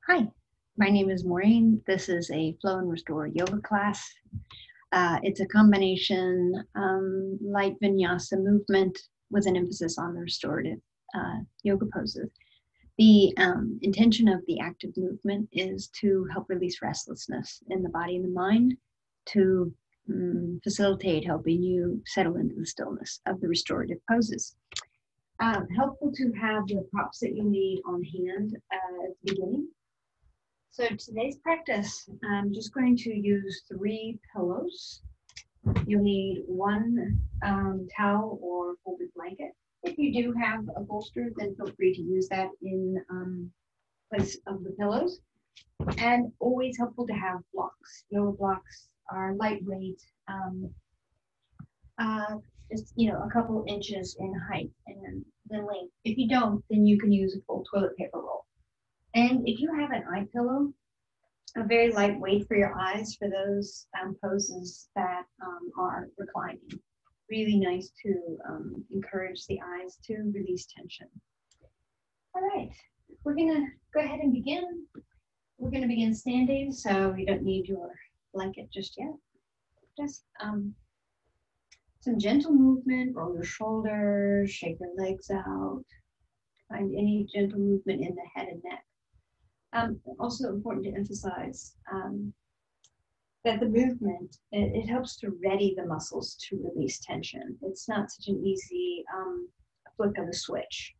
Hi, my name is Maureen. This is a Flow and Restore yoga class. It's a combination light vinyasa movement with an emphasis on the restorative yoga poses. The intention of the active movement is to help release restlessness in the body and the mind, to facilitate helping you settle into the stillness of the restorative poses. Helpful to have the props that you need on hand at the beginning. So today's practice, I'm just going to use 3 pillows. You'll need one towel or folded blanket. If you do have a bolster, then feel free to use that in place of the pillows. And always helpful to have blocks. Yoga blocks are lightweight, just a couple inches in height and the length. If you don't, then you can use a full toilet paper roll. And if you have an eye pillow, a very lightweight for your eyes for those poses that are reclining. Really nice to encourage the eyes to release tension. All right, we're gonna go ahead and begin. We're gonna begin standing, so you don't need your blanket just yet. Just some gentle movement, roll your shoulders, shake your legs out. Find any gentle movement in the head and neck. Also important to emphasize that the movement, it helps to ready the muscles to release tension. It's not such an easy flick of a switch.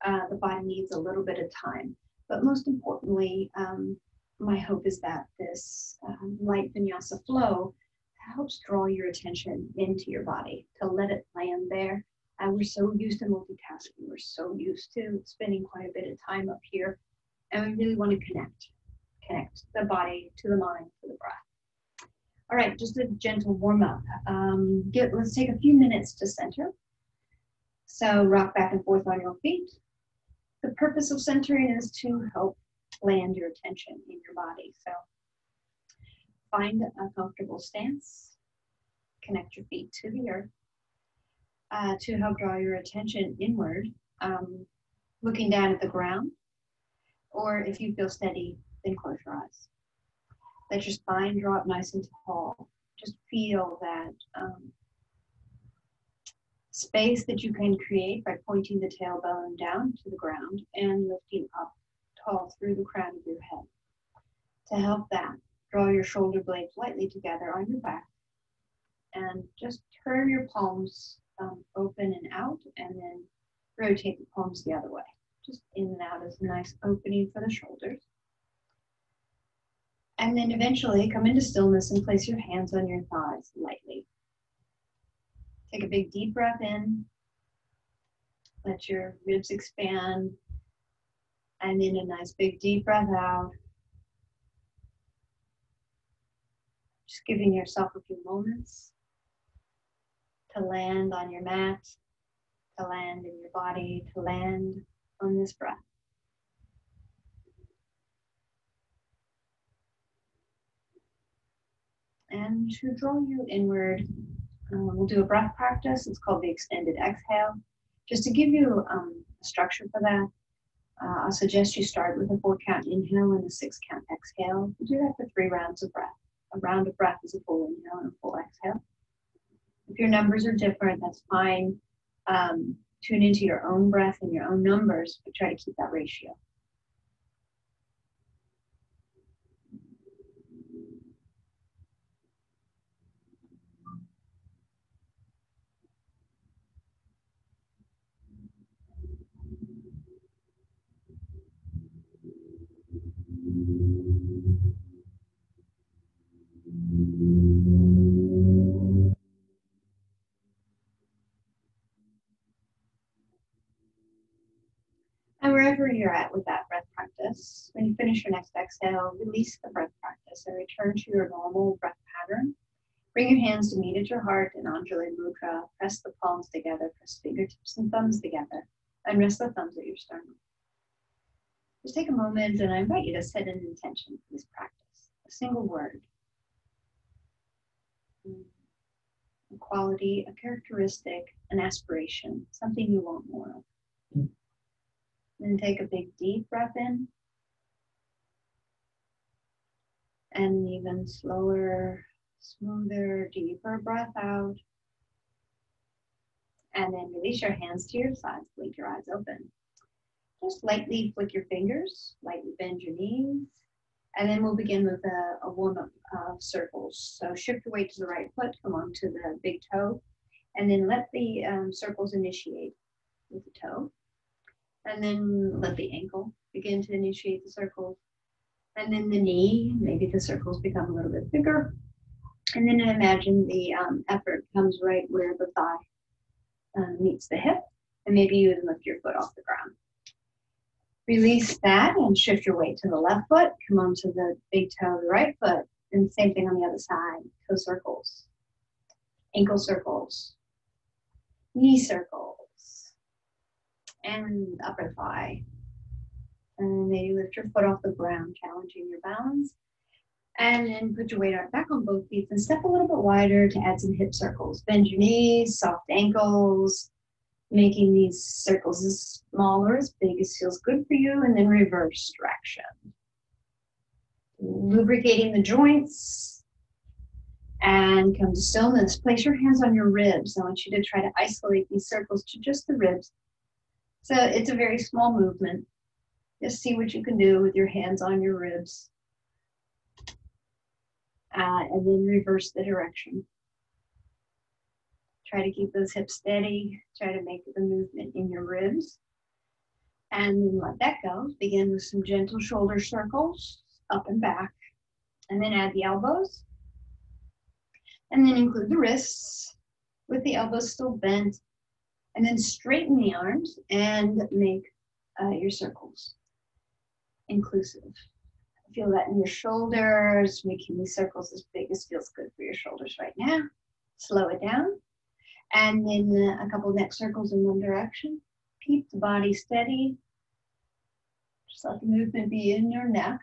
The body needs a little bit of time. But most importantly, my hope is that this light vinyasa flow helps draw your attention into your body, to let it land there. We're so used to multitasking. We're so used to spending quite a bit of time up here. And we really want to connect the body to the mind, to the breath. All right, just a gentle warm up. Let's take a few minutes to center. So rock back and forth on your feet. The purpose of centering is to help land your attention in your body. So find a comfortable stance. Connect your feet to the earth to help draw your attention inward, looking down at the ground. Or if you feel steady, then close your eyes. Let your spine draw up nice and tall. Just feel that space that you can create by pointing the tailbone down to the ground and lifting up tall through the crown of your head. To help that, draw your shoulder blades lightly together on your back and just turn your palms open and out, and then rotate the palms the other way. Just in and out is a nice opening for the shoulders. And then eventually come into stillness and place your hands on your thighs lightly. Take a big deep breath in. Let your ribs expand. And then a nice big deep breath out. Just giving yourself a few moments to land on your mat, to land in your body, to land on this breath. And to draw you inward, we'll do a breath practice. It's called the extended exhale. Just to give you a structure for that, I'll suggest you start with a 4-count inhale and a 6-count exhale. You do that for 3 rounds of breath. A round of breath is a full inhale and a full exhale. If your numbers are different, that's fine. Tune into your own breath and your own numbers, but try to keep that ratio. And wherever you're at with that breath practice, when you finish your next exhale, release the breath practice and return to your normal breath pattern. Bring your hands to meet at your heart in Anjali Mudra. Press the palms together, press fingertips and thumbs together, and rest the thumbs at your sternum. Just take a moment, and I invite you to set an intention for this practice. A single word. A quality, a characteristic, an aspiration, something you want more of. Then take a big deep breath in. And even slower, smoother, deeper breath out. And then release your hands to your sides. Blink your eyes open. Just lightly flick your fingers, lightly bend your knees. And then we'll begin with a warm-up of circles. So shift your weight to the right foot, come on to the big toe, and then let the circles initiate with the toe. And then let the ankle begin to initiate the circles. And then the knee, maybe the circles become a little bit bigger. And then imagine the effort comes right where the thigh meets the hip. And maybe you even lift your foot off the ground. Release that and shift your weight to the left foot. Come onto the big toe of the right foot. And same thing on the other side. Toe circles, ankle circles, knee circles, and upper thigh. And maybe lift your foot off the ground, challenging your balance. And then put your weight back on both feet and step a little bit wider to add some hip circles. Bend your knees, soft ankles, making these circles as small or as big as feels good for you, and then reverse direction. Lubricating the joints, and come to stillness. Place your hands on your ribs. I want you to try to isolate these circles to just the ribs. So it's a very small movement. Just see what you can do with your hands on your ribs. And then reverse the direction. Try to keep those hips steady. Try to make the movement in your ribs. And then let that go. Begin with some gentle shoulder circles, up and back. And then add the elbows. And then include the wrists with the elbows still bent. And then straighten the arms and make your circles inclusive. Feel that in your shoulders, making these circles as big as feels good for your shoulders right now. Slow it down. And then a couple neck circles in one direction. Keep the body steady. Just let the movement be in your neck.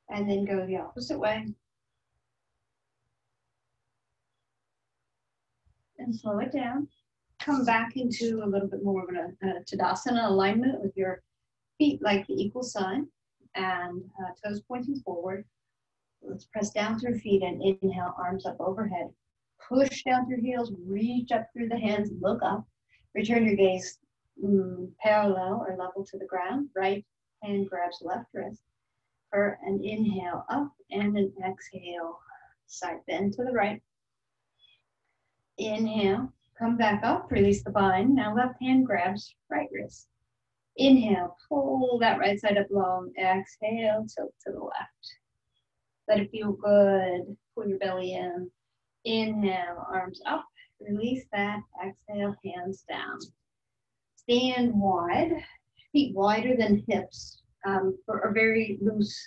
And then go the opposite way. And slow it down. Come back into a little bit more of a Tadasana alignment with your feet like the equal sign. And toes pointing forward. Let's press down through feet and inhale, arms up overhead. Push down through heels, reach up through the hands, look up. Return your gaze parallel or level to the ground. Right hand grabs left wrist for an inhale up and an exhale. Side bend to the right. Inhale, come back up, release the bind. Now left hand grabs right wrist. Inhale, pull that right side up long. Exhale, tilt to the left. Let it feel good. Pull your belly in. Inhale, arms up. Release that. Exhale, hands down. Stand wide. Feet wider than hips for a very loose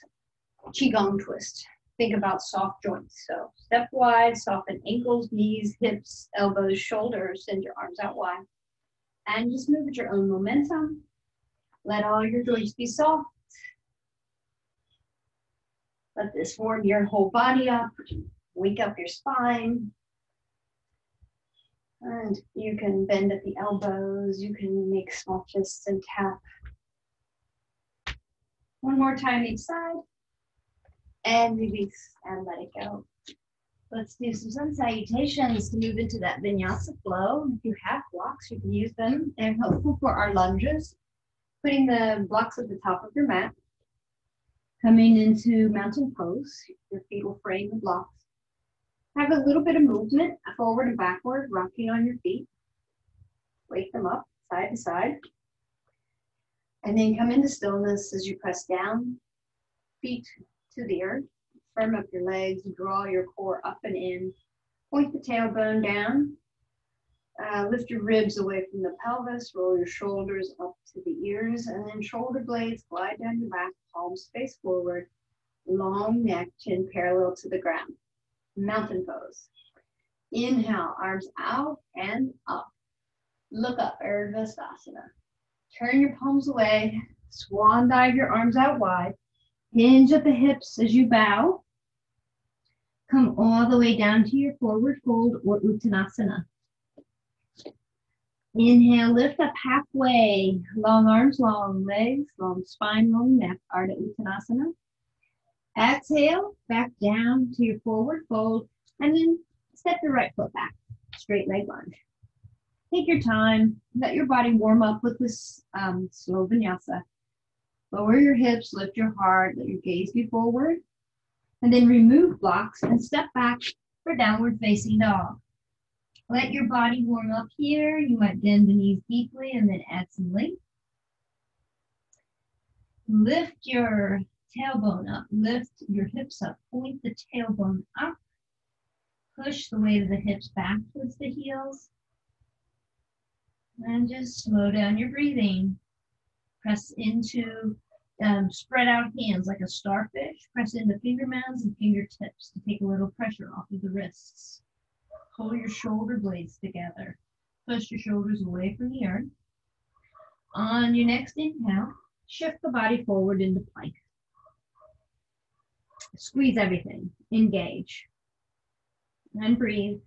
Qigong twist. Think about soft joints. So step wide, soften ankles, knees, hips, elbows, shoulders. Send your arms out wide. And just move at your own momentum. Let all your joints be soft. Let this warm your whole body up. Wake up your spine. And you can bend at the elbows. You can make small fists and tap. One more time each side. And release and let it go. Let's do some sun salutations to move into that vinyasa flow. If you have blocks, you can use them. They're helpful for our lunges. Putting the blocks at the top of your mat. Coming into mountain pose. Your feet will frame the blocks. Have a little bit of movement, forward and backward, rocking on your feet. Wake them up, side to side. And then come into stillness as you press down, feet to the earth. Firm up your legs, draw your core up and in. Point the tailbone down. Lift your ribs away from the pelvis, roll your shoulders up to the ears, and then shoulder blades glide down your back, palms face forward, long neck, chin parallel to the ground. Mountain pose. Inhale, arms out and up. Look up, Urdhva. Turn your palms away, swan dive your arms out wide, hinge at the hips as you bow. Come all the way down to your forward fold or Uttanasana. Inhale, lift up halfway. Long arms, long legs, long spine, long neck. Ardha Uttanasana. Exhale, back down to your forward fold, and then step your right foot back, straight leg lunge. Take your time, let your body warm up with this slow vinyasa. Lower your hips, lift your heart, let your gaze be forward, and then remove blocks and step back for downward facing dog. Let your body warm up here. You might bend the knees deeply and then add some length. Lift your tailbone up, lift your hips up, point the tailbone up, push the weight of the hips back towards the heels, and just slow down your breathing. Press into spread out hands like a starfish. Press into finger mounds and fingertips to take a little pressure off of the wrists. Pull your shoulder blades together. Push your shoulders away from the earth. On your next inhale, shift the body forward into plank. Squeeze everything. Engage. And breathe.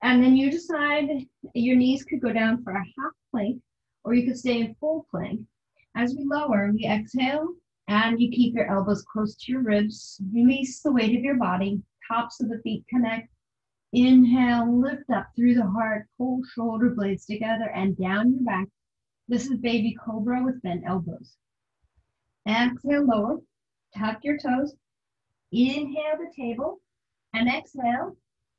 And then you decide your knees could go down for a half plank, or you could stay in full plank. As we lower, we exhale, and you keep your elbows close to your ribs. Release the weight of your body. Tops of the feet connect. Inhale, lift up through the heart. Pull shoulder blades together and down your back. This is baby cobra with bent elbows. Exhale, lower. Tuck your toes. Inhale the table. And exhale,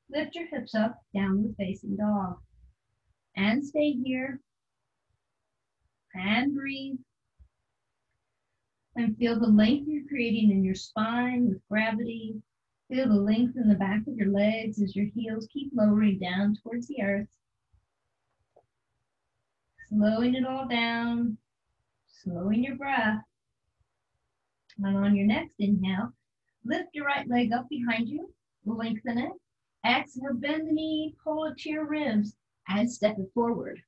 lift your hips up, downward facing dog. And stay here. And breathe. And feel the length you're creating in your spine with gravity. Feel the length in the back of your legs as your heels keep lowering down towards the earth. Slowing it all down. Slowing your breath. And on your next inhale, lift your right leg up behind you. Lengthen it. Exhale, bend the knee, pull it to your ribs, and step it forward.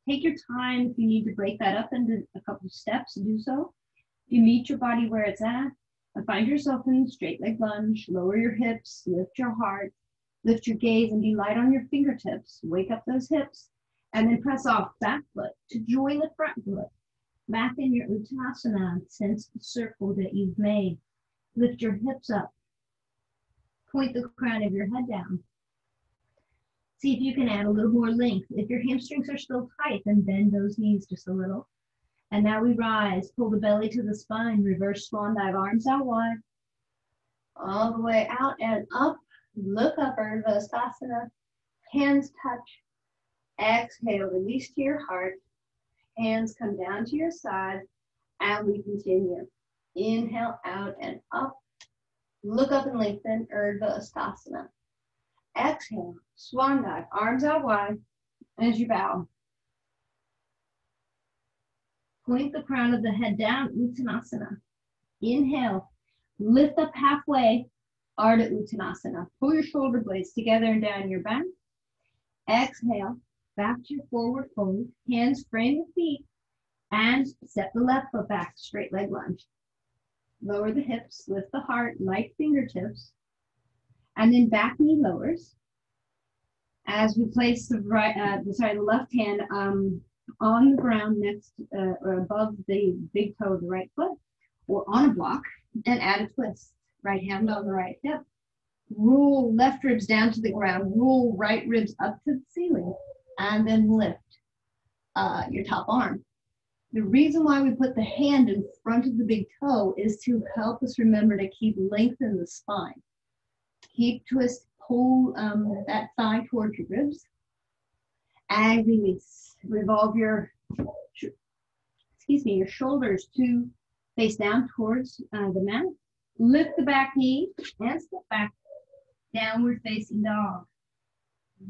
Take your time. If you need to break that up into a couple of steps, do so. If you meet your body where it's at, and find yourself in straight leg lunge, lower your hips, lift your heart, lift your gaze, and be light on your fingertips. Wake up those hips, and then press off back foot to join the front foot. Back in your Uttanasana, sense the circle that you've made. Lift your hips up. Point the crown of your head down. See if you can add a little more length. If your hamstrings are still tight, then bend those knees just a little. And now we rise. Pull the belly to the spine. Reverse swan dive, arms out wide. All the way out and up. Look up, Restorative. Hands touch. Exhale, release to your heart. Hands come down to your side. And we continue. Inhale, out and up. Look up and lengthen, Urdhva. Exhale, swan dive, arms out wide as you bow. Point the crown of the head down, Uttanasana. Inhale, lift up halfway, Ardha Uttanasana. Pull your shoulder blades together and down your back. Exhale, back to your forward fold. Hands frame the feet and step the left foot back, straight leg lunge. Lower the hips, lift the heart, light fingertips, and then back knee lowers. As we place the the left hand on the ground next or above the big toe of the right foot, or on a block, and add a twist. Right hand on the right hip. Roll left ribs down to the ground. Roll right ribs up to the ceiling, and then lift your top arm. The reason why we put the hand in front of the big toe is to help us remember to keep length in the spine. Keep twist, pull that thigh towards your ribs, and release. Revolve your shoulders to face down towards the mat. Lift the back knee and step back. Downward facing dog.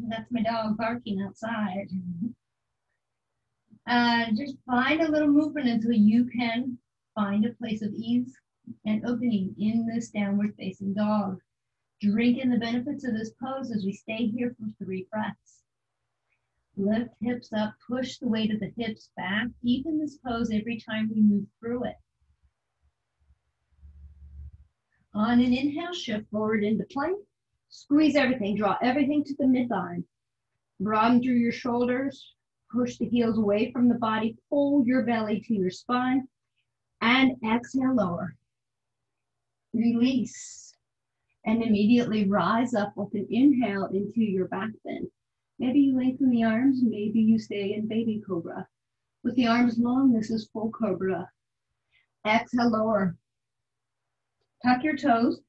That's my dog barking outside. Just find a little movement until you can find a place of ease and opening in this downward facing dog. Drink in the benefits of this pose as we stay here for 3 breaths. Lift hips up, push the weight of the hips back. Deepen this pose every time we move through it. On an inhale, shift forward into plank. Squeeze everything, draw everything to the midline. Broaden through your shoulders. Push the heels away from the body. Pull your belly to your spine. And exhale, lower. Release. And immediately rise up with an inhale into your back bend. Maybe you lengthen the arms, maybe you stay in baby cobra. With the arms long, this is full cobra. Exhale, lower. Tuck your toes,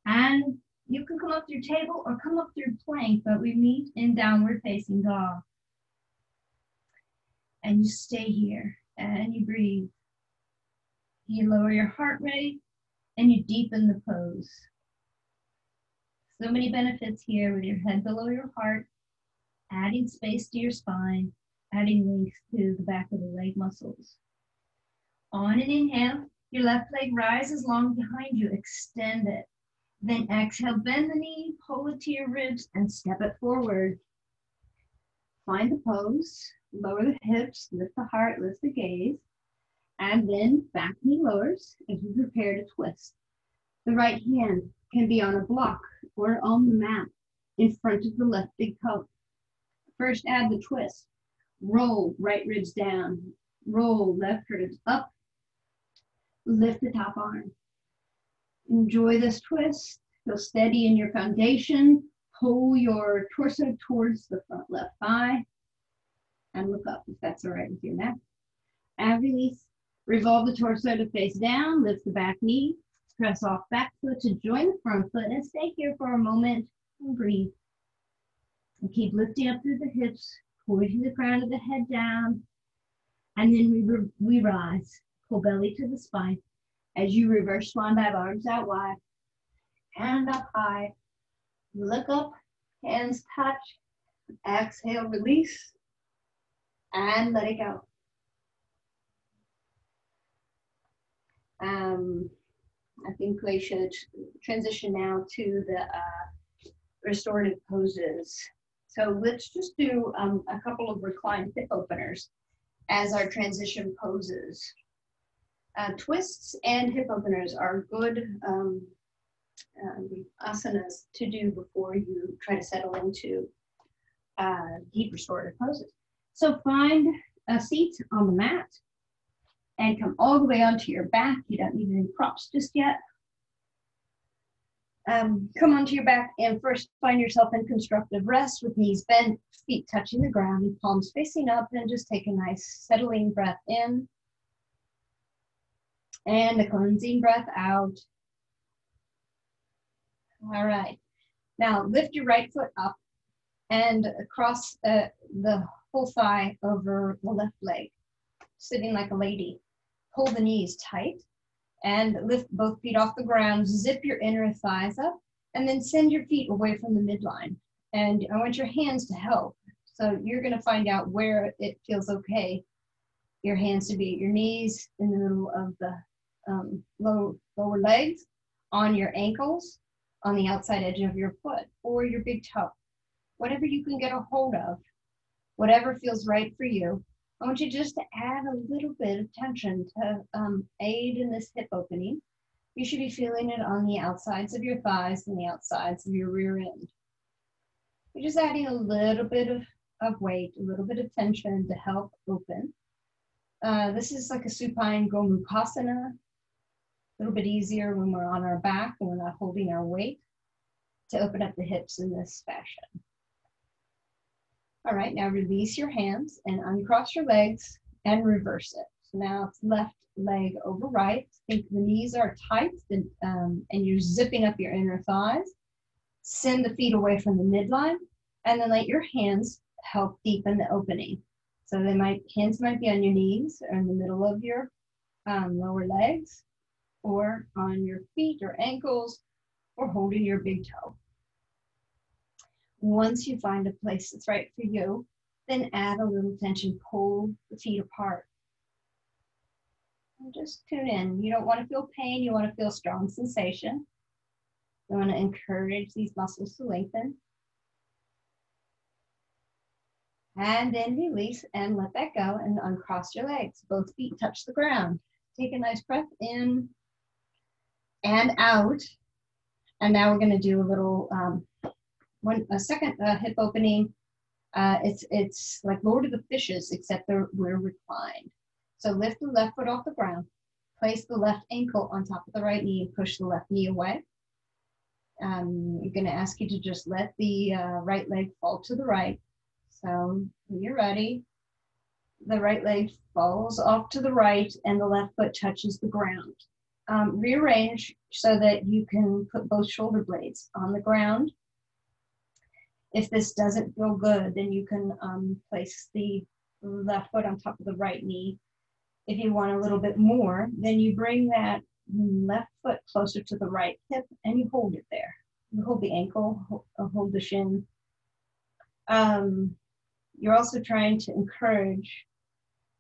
and you can come up through table or come up through plank, but we meet in downward facing dog. And you stay here, and you breathe. You lower your heart rate, and you deepen the pose. So many benefits here with your head below your heart, adding space to your spine, adding length to the back of the leg muscles. On an inhale, your left leg rises long behind you, extend it. Then exhale, bend the knee, pull it to your ribs, and step it forward. Find the pose, lower the hips, lift the heart, lift the gaze, and then back knee lowers as we prepare to twist. The right hand can be on a block or on the mat in front of the left big toe. First, add the twist. Roll right ribs down. Roll left ribs up. Lift the top arm. Enjoy this twist. Feel steady in your foundation. Pull your torso towards the front left thigh. And look up if that's all right with your neck. And release. Revolve the torso to face down. Lift the back knee. Press off back foot to join the front foot. And stay here for a moment and breathe. And keep lifting up through the hips. Pushing the crown of the head down. And then we rise. Pull belly to the spine. As you reverse swan dive, arms out wide. Hand up high. Look up. Hands touch. Exhale, release. And let it go. I think we should transition now to the restorative poses. So let's just do a couple of reclined hip openers as our transition poses. Twists and hip openers are good asanas to do before you try to settle into deep restorative poses. So find a seat on the mat and come all the way onto your back. You don't need any props just yet. Come onto your back and first find yourself in constructive rest with knees bent, feet touching the ground, and palms facing up, and just take a nice settling breath in and a cleansing breath out. All right. Now lift your right foot up and cross the whole thigh over the left leg, sitting like a lady. Pull the knees tight and lift both feet off the ground. Zip your inner thighs up and then send your feet away from the midline. And I want your hands to help. So you're going to find out where it feels okay, your hands to be at your knees, in the middle of the lower legs, on your ankles, on the outside edge of your foot, or your big toe. Whatever you can get a hold of, whatever feels right for you. I want you just to add a little bit of tension to aid in this hip opening. You should be feeling it on the outsides of your thighs and the outsides of your rear end. You're just adding a little bit of weight, a little bit of tension to help open. This is like a supine Gomukhasana. A little bit easier when we're on our back and we're not holding our weight, to open up the hips in this fashion. All right, now release your hands and uncross your legs and reverse it. So now it's left leg over right. Think the knees are tight and you're zipping up your inner thighs. Send the feet away from the midline and then let your hands help deepen the opening. So hands might be on your knees or in the middle of your lower legs, or on your feet or ankles, or holding your big toe. Once you find a place that's right for you, then add a little tension, pull the feet apart. And just tune in. You don't want to feel pain, you want to feel strong sensation. You want to encourage these muscles to lengthen. And then release and let that go and uncross your legs. Both feet touch the ground. Take a nice breath in and out. And now we're going to do a little a second hip opening. It's like Lord of the Fishes, except we're reclined. So lift the left foot off the ground. Place the left ankle on top of the right knee and push the left knee away. You're going to ask you to just let the right leg fall to the right. So when you're ready, the right leg falls off to the right and the left foot touches the ground. Rearrange so that you can put both shoulder blades on the ground. If this doesn't feel good, then you can place the left foot on top of the right knee. If you want a little bit more, then you bring that left foot closer to the right hip and you hold it there. You hold the ankle, hold the shin. You're also trying to encourage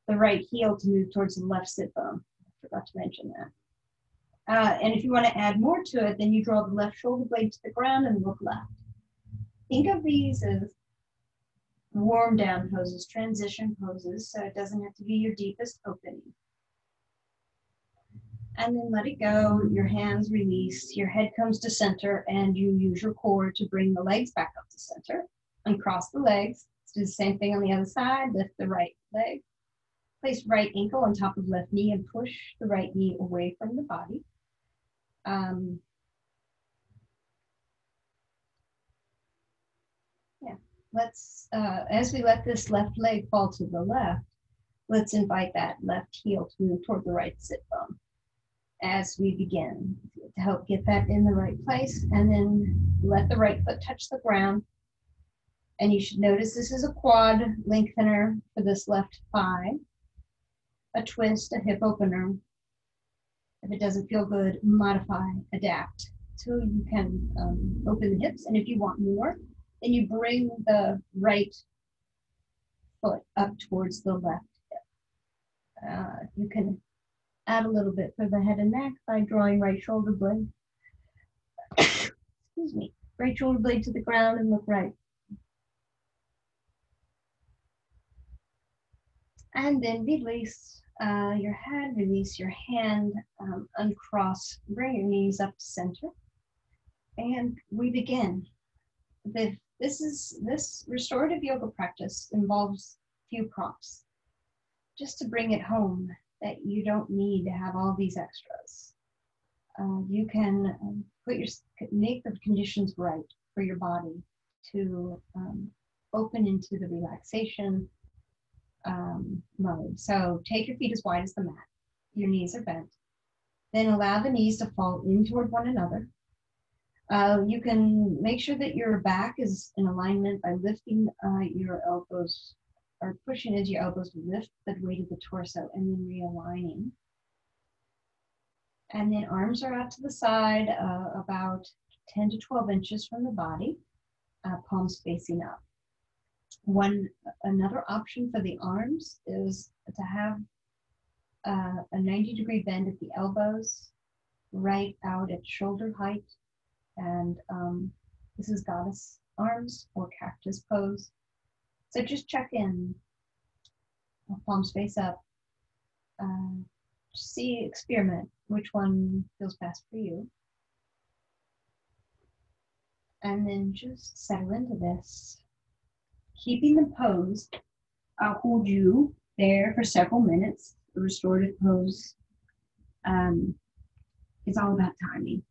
the right heel to move towards the left sit bone. I forgot to mention that. And if you want to add more to it, then you draw the left shoulder blade to the ground and look left. Think of these as warm down poses, transition poses, so it doesn't have to be your deepest opening. And then let it go, your hands release, your head comes to center, and you use your core to bring the legs back up to center. Uncross the legs, let's do the same thing on the other side, lift the right leg. Place right ankle on top of left knee and push the right knee away from the body. Let's, as we let this left leg fall to the left, let's invite that left heel to move toward the right sit bone as we begin to help get that in the right place. And then let the right foot touch the ground. And you should notice this is a quad lengthener for this left thigh, a twist, a hip opener. If it doesn't feel good, modify, adapt till you can open the hips. And if you want more, then you bring the right foot up towards the left hip. You can add a little bit for the head and neck by drawing right shoulder blade. Excuse me. Right shoulder blade to the ground and look right. And then release your head, release your hand, uncross, bring your knees up to center. And we begin. This restorative yoga practice involves few prompts, just to bring it home that you don't need to have all these extras. You can make the conditions right for your body to open into the relaxation mode. So take your feet as wide as the mat. Your knees are bent. Then allow the knees to fall in toward one another. You can make sure that your back is in alignment by lifting your elbows or pushing into your elbows to lift the weight of the torso and then realigning. And then arms are out to the side about 10 to 12 inches from the body, palms facing up. Another option for the arms is to have a 90-degree bend at the elbows, right out at shoulder height. And this is goddess arms or cactus pose. So just check in, palms face up. Experiment which one feels best for you. And then just settle into this. Keeping the pose, I'll hold you there for several minutes. The restorative pose is all about timing.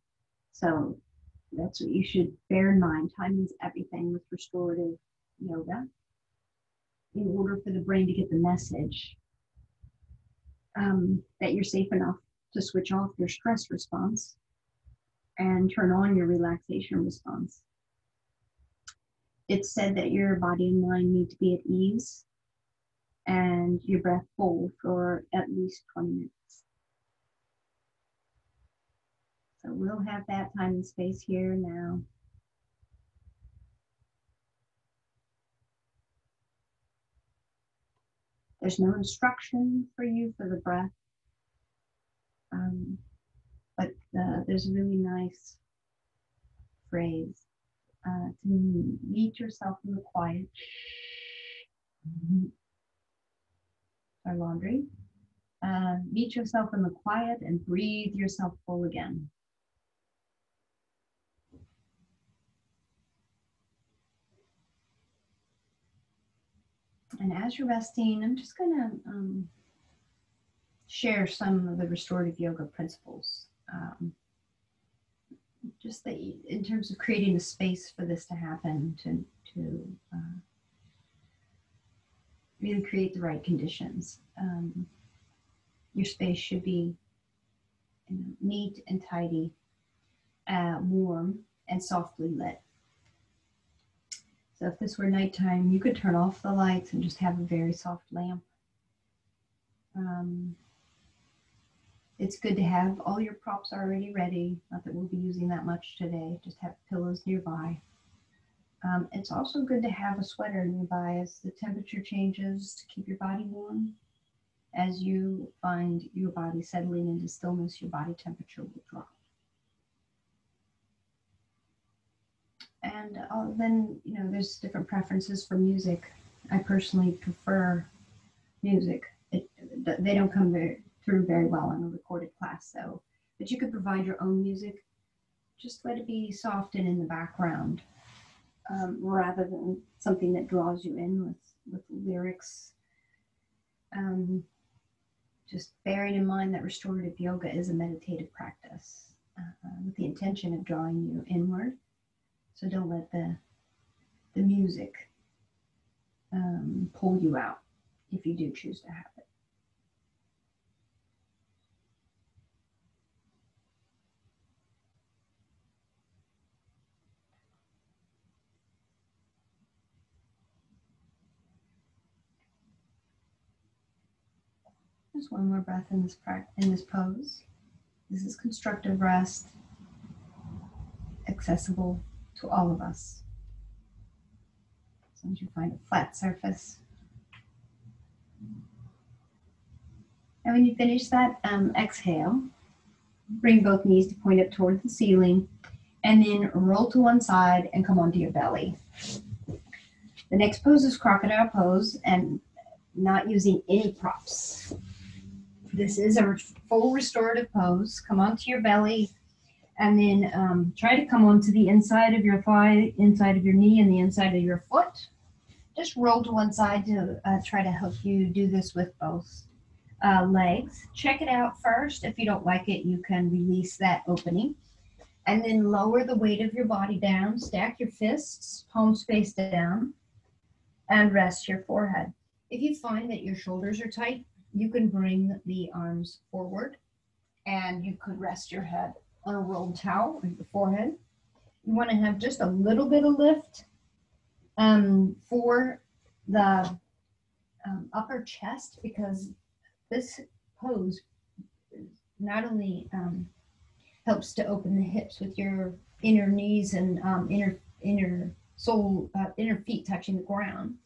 So that's what you should bear in mind. Time is everything with restorative yoga. In order for the brain to get the message that you're safe enough to switch off your stress response and turn on your relaxation response. It's said that your body and mind need to be at ease and your breath full for at least 20 minutes. So we'll have that time and space here now. There's no instruction for you for the breath, but there's a really nice phrase to meet yourself in the quiet. Our laundry. Meet yourself in the quiet and breathe yourself full again. And as you're resting, I'm just gonna share some of the restorative yoga principles. Just that in terms of creating a space for this to happen, to really create the right conditions. Your space should be neat and tidy, warm and softly lit. So if this were nighttime, you could turn off the lights and just have a very soft lamp. It's good to have all your props already ready. Not that we'll be using that much today. Just have pillows nearby. It's also good to have a sweater nearby as the temperature changes to keep your body warm. As you find your body settling into stillness, your body temperature will drop. And then, there's different preferences for music. I personally prefer music. They don't come through very well in a recorded class, but you could provide your own music. Just let it be soft and in the background, rather than something that draws you in with lyrics. Just bearing in mind that restorative yoga is a meditative practice with the intention of drawing you inward. So don't let the music pull you out if you do choose to have it. Just one more breath in this pose. This is constructive rest, accessible to all of us. As long as you find a flat surface. And when you finish that, exhale. Bring both knees to point up toward the ceiling, and then roll to one side and come onto your belly. The next pose is crocodile pose, and not using any props. This is a full restorative pose. Come onto your belly, and then try to come onto the inside of your thigh, inside of your knee, and the inside of your foot. Just roll to one side to try to help you do this with both legs. Check it out first. If you don't like it, you can release that opening. And then lower the weight of your body down. Stack your fists, palms face down, and rest your forehead. If you find that your shoulders are tight, you can bring the arms forward, and you could rest your head on a rolled towel on your forehead. You want to have just a little bit of lift for the upper chest, because this pose not only helps to open the hips with your inner knees and inner feet touching the ground,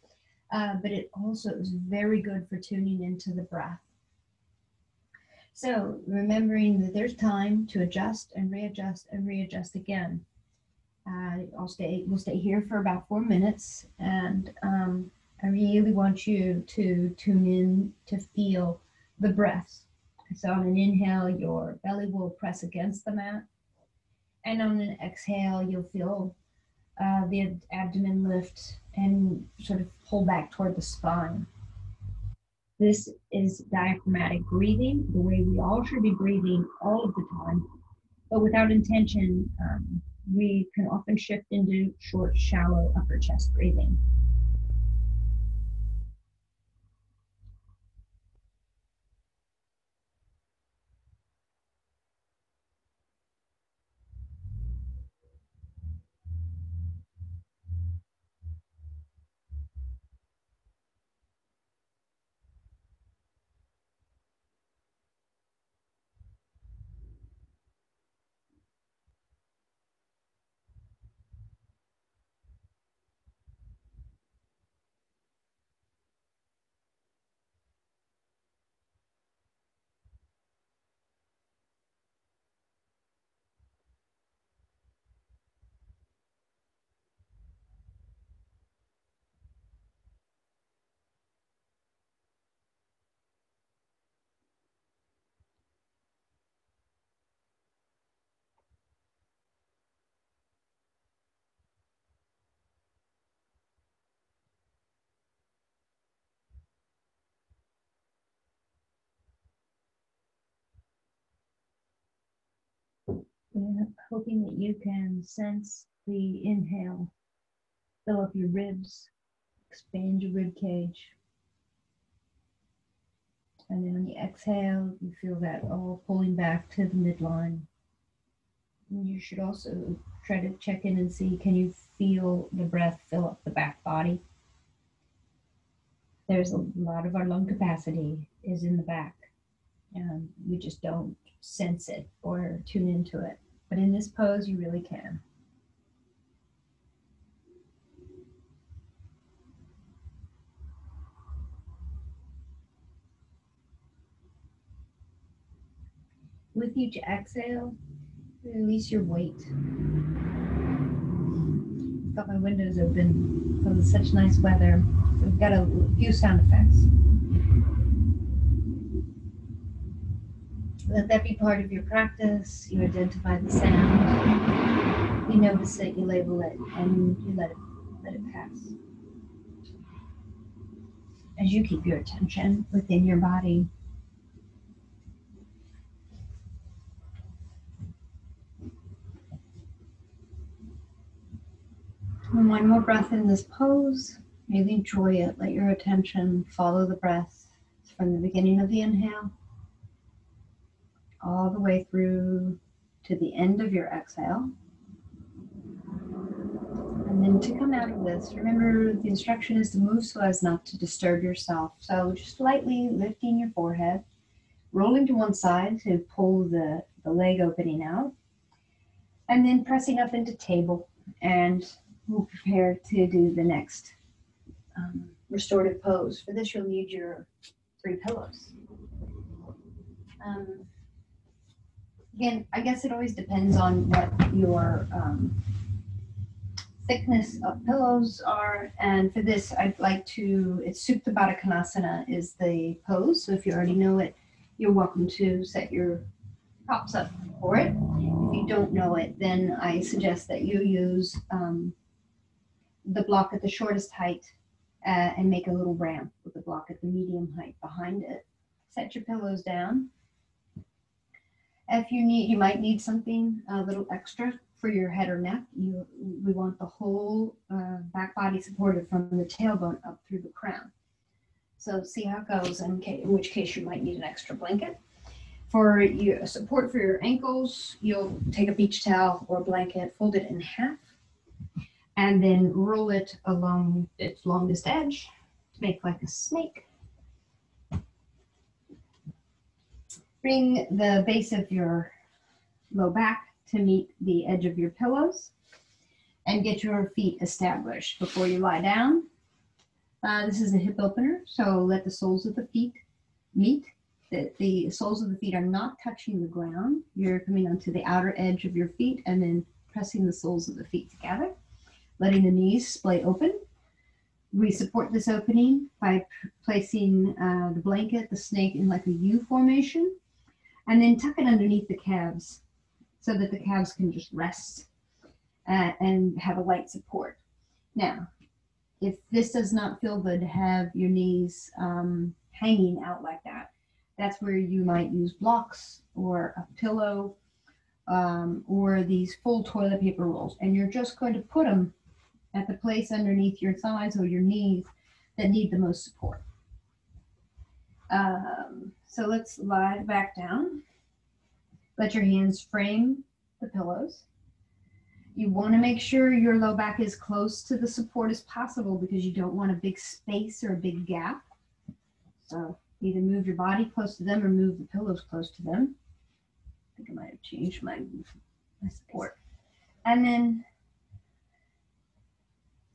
but it also is very good for tuning into the breath. So remembering that there's time to adjust and readjust again. We'll stay here for about 4 minutes, and I really want you to tune in to feel the breath. So on an inhale, your belly will press against the mat, and on an exhale, you'll feel the abdomen lift and sort of pull back toward the spine. This is diaphragmatic breathing, the way we all should be breathing all of the time, but without intention, we can often shift into short, shallow upper chest breathing. Yeah, hoping that you can sense the inhale, fill up your ribs, expand your rib cage. And then on the exhale, you feel that all pulling back to the midline. And you should also try to check in and see, can you feel the breath fill up the back body? There's a lot of our lung capacity is in the back. And we just don't sense it or tune into it. But in this pose, you really can. With each exhale, release your weight. I've got my windows open because it's such nice weather. We've got a few sound effects. Let that be part of your practice. You identify the sound, you notice it, you label it, and you let it pass. As you keep your attention within your body. And one more breath in this pose. Really enjoy it. Let your attention follow the breath from the beginning of the inhale all the way through to the end of your exhale. And then to come out of this, remember the instruction is to move so as not to disturb yourself. So just lightly lifting your forehead, rolling to one side to pull the leg opening out, and then pressing up into table, and we'll prepare to do the next restorative pose. For this, you'll need your 3 pillows. Again, I guess it always depends on what your thickness of pillows are. And for this, I'd like to, it's Supta Baddha Kanasana is the pose. So if you already know it, you're welcome to set your props up for it. If you don't know it, then I suggest that you use the block at the shortest height and make a little ramp with the block at the medium height behind it. Set your pillows down. If you need, you might need something a little extra for your head or neck. We want the whole back body supported from the tailbone up through the crown. So see how it goes, in which case you might need an extra blanket. For your support for your ankles, you'll take a beach towel or blanket, fold it in half, and then roll it along its longest edge to make like a snake. Bring the base of your low back to meet the edge of your pillows and get your feet established before you lie down. This is a hip opener, so let the soles of the feet meet. The soles of the feet are not touching the ground. You're coming onto the outer edge of your feet and then pressing the soles of the feet together, letting the knees splay open. We support this opening by placing the blanket, the snake, in like a U formation, and then tuck it underneath the calves so that the calves can just rest and have a light support. Now, if this does not feel good to have your knees hanging out like that, that's where you might use blocks or a pillow or these full toilet paper rolls. And you're just going to put them at the place underneath your thighs or your knees that need the most support. So let's lie back down. Let your hands frame the pillows. You want to make sure your low back is close to the support as possible because you don't want a big space or a big gap. So either move your body close to them or move the pillows close to them. I think I might have changed my support. And then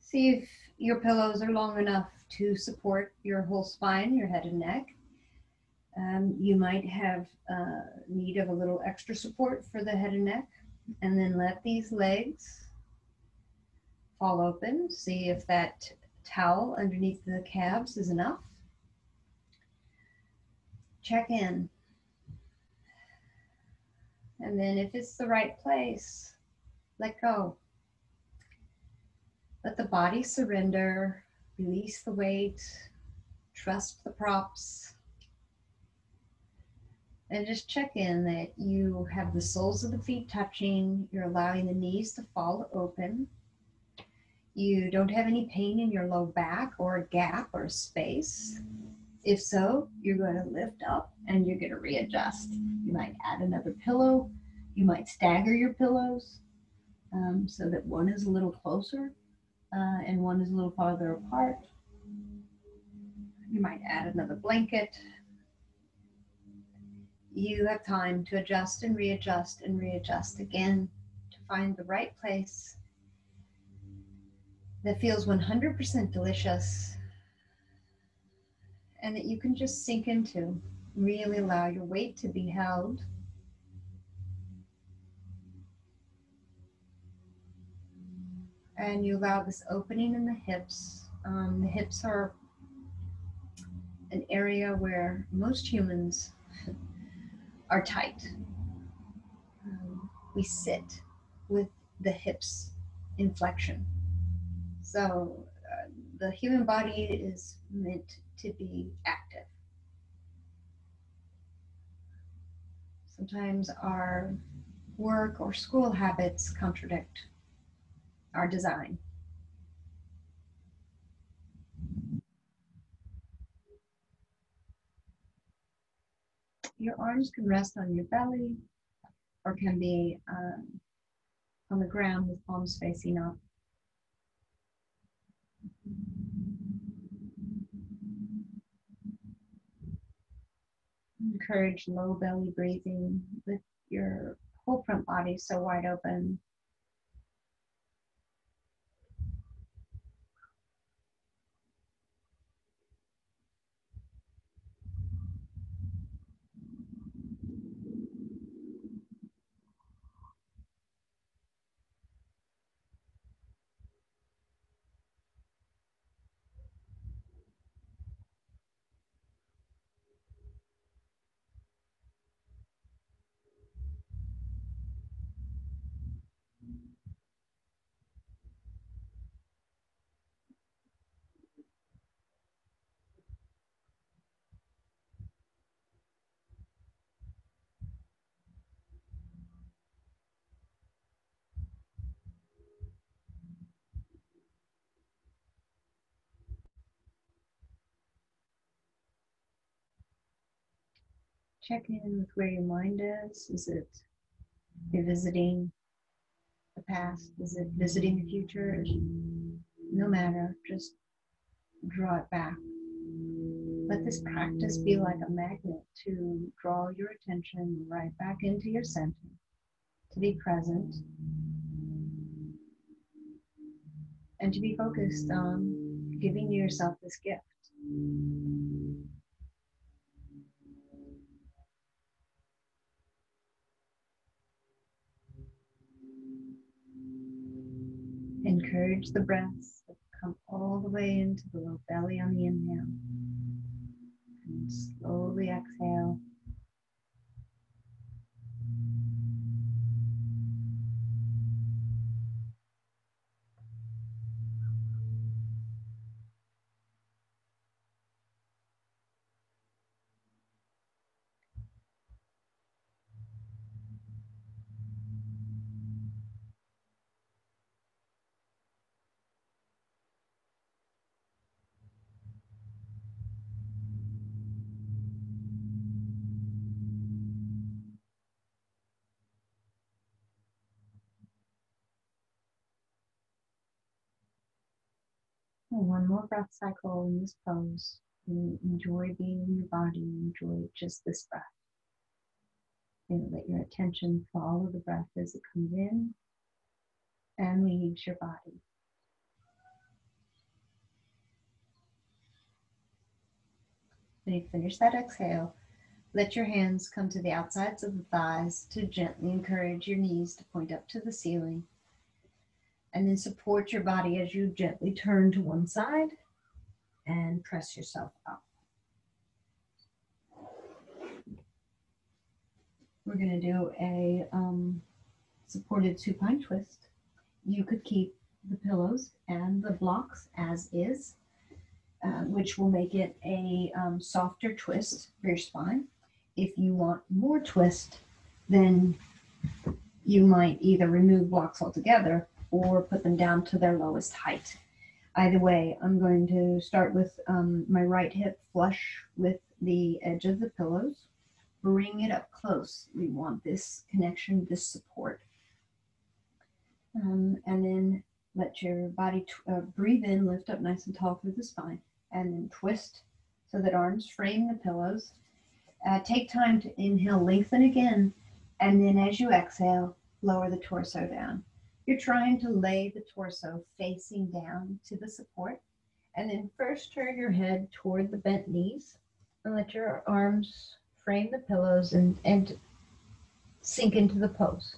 see if your pillows are long enough to support your whole spine, your head and neck. You might have need of a little extra support for the head and neck. And then let these legs fall open. See if that towel underneath the calves is enough. Check in. And then if it's the right place, let go. Let the body surrender, release the weight, trust the props. And just check in that you have the soles of the feet touching. You're allowing the knees to fall open. You don't have any pain in your low back or a gap or a space. If so, you're going to lift up and you're going to readjust. You might add another pillow. You might stagger your pillows so that one is a little closer and one is a little farther apart. You might add another blanket. You have time to adjust and readjust again to find the right place that feels 100% delicious and that you can just sink into. Really allow your weight to be held. And you allow this opening in the hips. The hips are an area where most humans are tight. We sit with the hips in flexion. So the human body is meant to be active. Sometimes our work or school habits contradict our design. Your arms can rest on your belly or can be on the ground with palms facing up. Encourage low belly breathing with your whole front body so wide open. Check in with where your mind is. Is it revisiting the past? Is it visiting the future? No matter, just draw it back. Let this practice be like a magnet to draw your attention right back into your center, to be present, and to be focused on giving yourself this gift. Encourage the breaths that come all the way into the low belly on the inhale. And slowly exhale. And one more breath cycle in this pose. And enjoy being in your body. Enjoy just this breath. And let your attention follow the breath as it comes in and leaves your body. When you finish that exhale, let your hands come to the outsides of the thighs to gently encourage your knees to point up to the ceiling. And then support your body as you gently turn to one side and press yourself up. We're going to do a supported supine twist. You could keep the pillows and the blocks as is, which will make it a softer twist for your spine. If you want more twist, then you might either remove blocks altogether or put them down to their lowest height. Either way, I'm going to start with my right hip flush with the edge of the pillows. Bring it up close. We want this connection, this support. And then let your body breathe in, lift up nice and tall through the spine, and then twist so that arms frame the pillows. Take time to inhale, lengthen again, and then as you exhale, lower the torso down. You're trying to lay the torso facing down to the support, and then first turn your head toward the bent knees and let your arms frame the pillows and sink into the pose.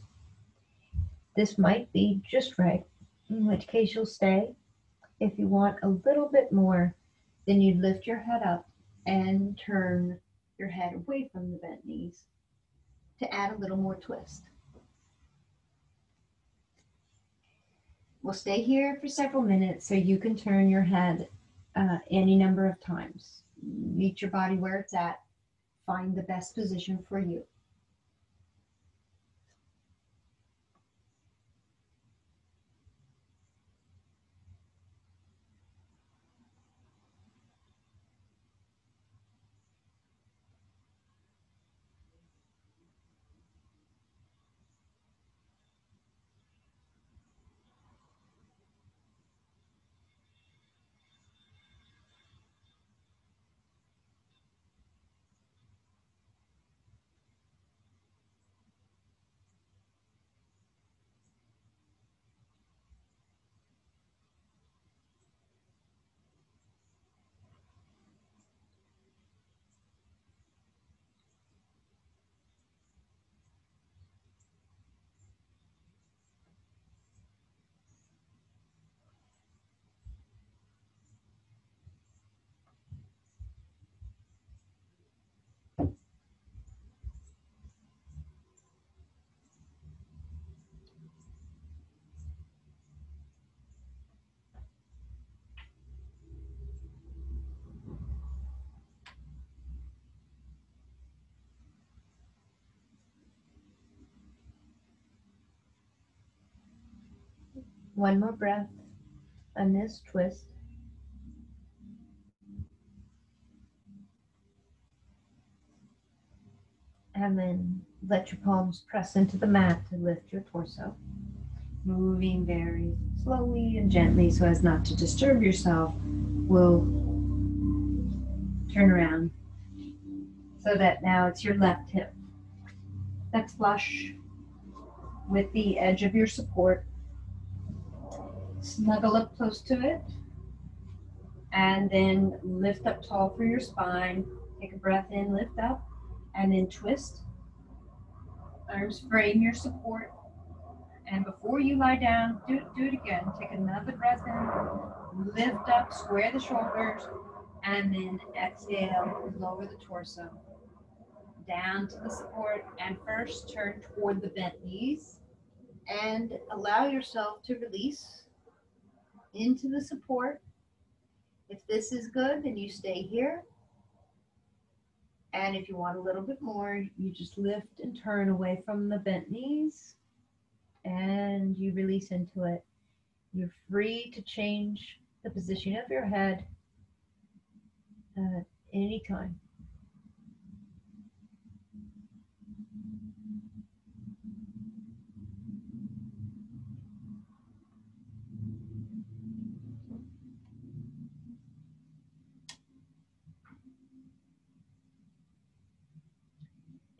This might be just right, in which case you'll stay. If you want a little bit more, then you'd lift your head up and turn your head away from the bent knees to add a little more twist. We'll stay here for several minutes so you can turn your head any number of times. Meet your body where it's at. Find the best position for you. One more breath on this twist. And then let your palms press into the mat to lift your torso. Moving very slowly and gently so as not to disturb yourself. We'll turn around so that now it's your left hip that's flush with the edge of your support. Snuggle up close to it and then lift up tall through your spine. Take a breath in, lift up, and then twist. Arms frame your support. And before you lie down, do it again. Take another breath in, lift up, square the shoulders, and then exhale, lower the torso down to the support. And first turn toward the bent knees and allow yourself to release into the support. If this is good, then you stay here. And if you want a little bit more, you just lift and turn away from the bent knees and you release into it. You're free to change the position of your head anytime.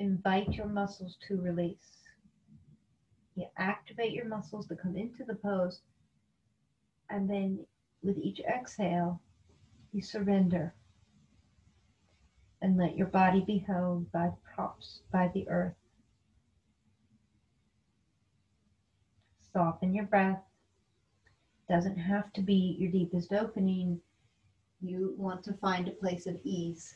Invite your muscles to release. You activate your muscles to come into the pose, and then with each exhale, you surrender and let your body be held by props, by the earth. Soften your breath. Doesn't have to be your deepest opening. You want to find a place of ease.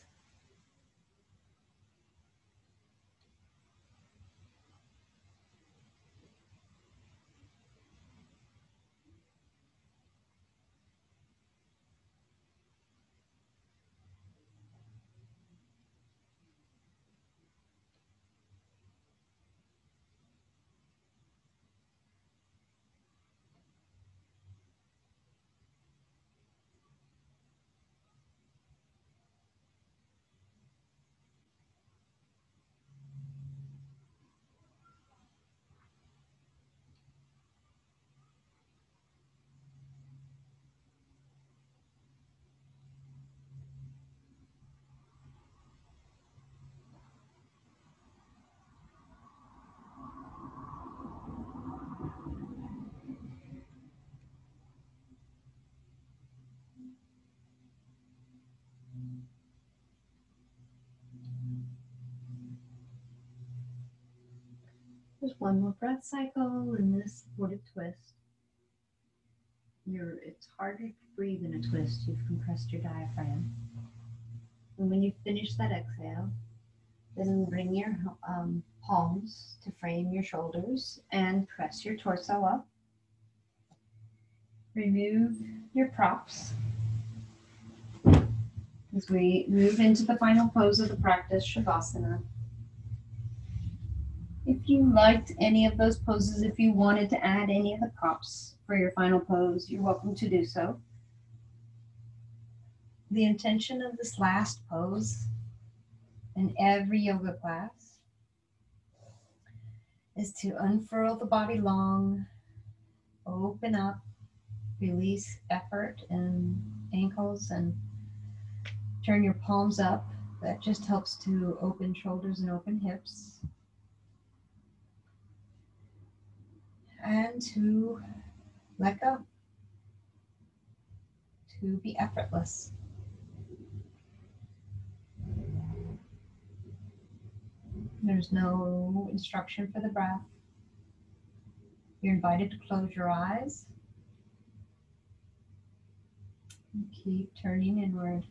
Just one more breath cycle in this supported twist. It's harder to breathe in a twist. You've compressed your diaphragm. And when you finish that exhale, then bring your palms to frame your shoulders and press your torso up. Remove your props as we move into the final pose of the practice, Shavasana. If you liked any of those poses, if you wanted to add any of the props for your final pose, you're welcome to do so. The intention of this last pose in every yoga class is to unfurl the body long, open up, release effort in ankles, and turn your palms up. That just helps to open shoulders and open hips. And to let go, to be effortless. There's no instruction for the breath. You're invited to close your eyes and keep turning inward.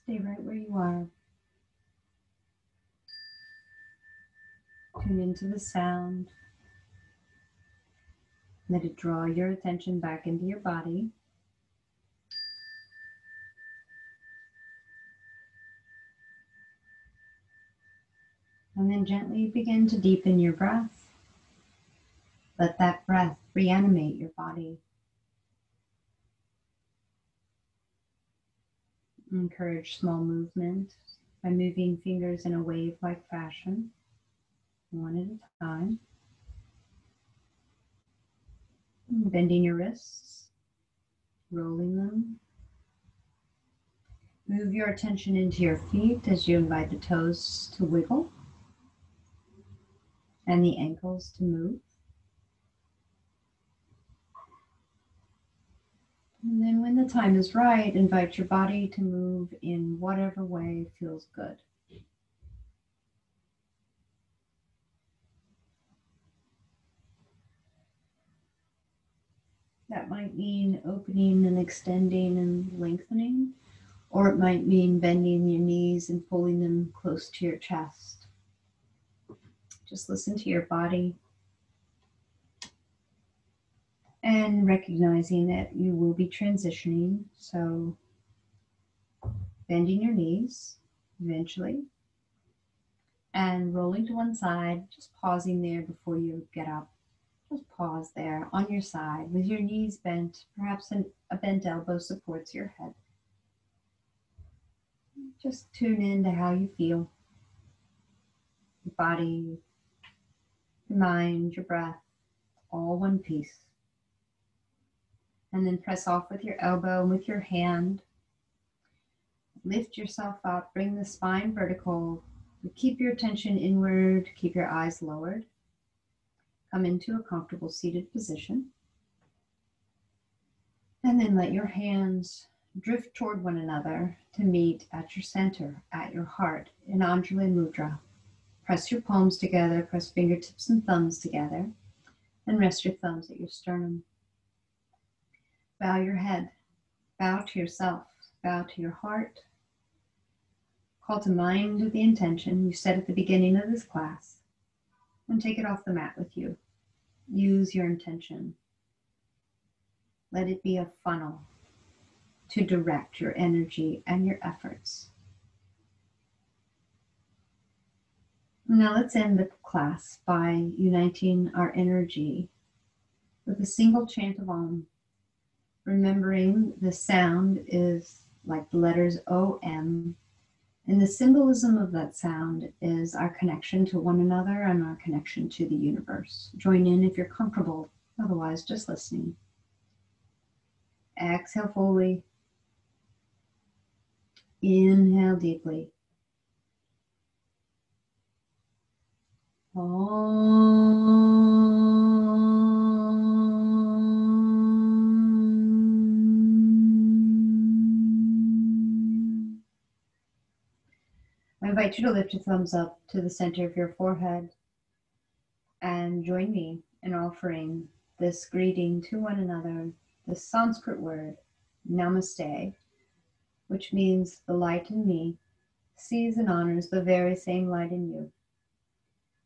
Stay right where you are. Tune into the sound. Let it draw your attention back into your body. And then gently begin to deepen your breath. Let that breath reanimate your body. Encourage small movement by moving fingers in a wave-like fashion, one at a time. Bending your wrists, rolling them. Move your attention into your feet as you invite the toes to wiggle and the ankles to move. And then when the time is right, invite your body to move in whatever way feels good. That might mean opening and extending and lengthening, or it might mean bending your knees and pulling them close to your chest. Just listen to your body and recognizing that you will be transitioning. So bending your knees eventually and rolling to one side, just pausing there before you get up. Just pause there on your side with your knees bent. Perhaps a bent elbow supports your head. Just tune in to how you feel. Your body, your mind, your breath, all one piece. And then press off with your elbow and with your hand. Lift yourself up, bring the spine vertical. Keep your attention inward, keep your eyes lowered. Come into a comfortable seated position. And then let your hands drift toward one another to meet at your center, at your heart, in Anjali Mudra. Press your palms together, press fingertips and thumbs together, and rest your thumbs at your sternum. Bow your head, bow to yourself, bow to your heart. Call to mind the intention you set at the beginning of this class, and take it off the mat with you. Use your intention. Let it be a funnel to direct your energy and your efforts. Now let's end the class by uniting our energy with a single chant of Om, remembering the sound is like the letters O-M, and the symbolism of that sound is our connection to one another and our connection to the universe. Join in if you're comfortable, otherwise just listening. Exhale fully. Inhale deeply. I invite you to lift your thumbs up to the center of your forehead and join me in offering this greeting to one another, the Sanskrit word, Namaste, which means the light in me sees and honors the very same light in you.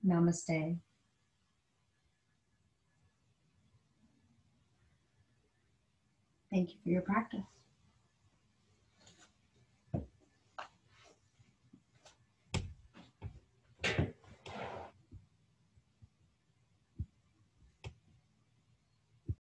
Namaste. Thank you for your practice.